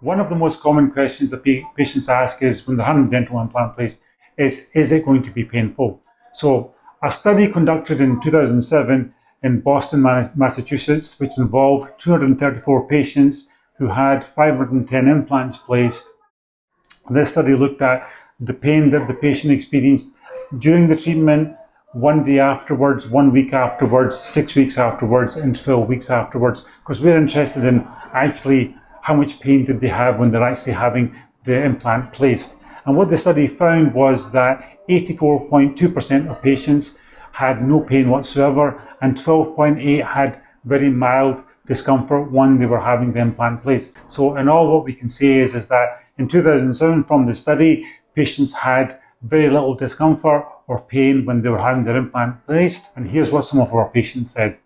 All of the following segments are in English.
One of the most common questions that patients ask is when they're having a dental implant placed is it going to be painful? So a study conducted in 2007 in Boston, Massachusetts, which involved 234 patients who had 510 implants placed. This study looked at the pain that the patient experienced during the treatment, 1 day afterwards, 1 week afterwards, 6 weeks afterwards, and 12 weeks afterwards, because we're interested in actually how much pain did they have when they're actually having the implant placed. And what the study found was that 84.2% of patients had no pain whatsoever, and 12.8% had very mild discomfort when they were having the implant placed. So in all, what we can say is that in 2007 from the study, patients had very little discomfort or pain when they were having their implant placed. And here's what some of our patients said.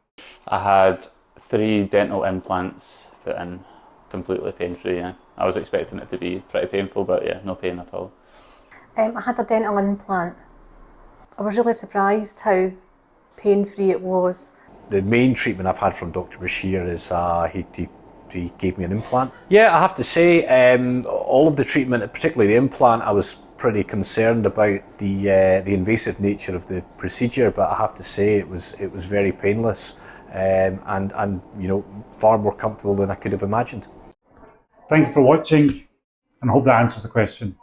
I had 3 dental implants put in, completely pain-free. Yeah. I was expecting it to be pretty painful, but yeah, no pain at all. I had a dental implant. I was really surprised how pain-free it was. The main treatment I've had from Dr Bashir is he gave me an implant. Yeah, I have to say, all of the treatment, particularly the implant, I was pretty concerned about the invasive nature of the procedure, but I have to say it was very painless and you know, far more comfortable than I could have imagined. Thank you for watching, and I hope that answers the question.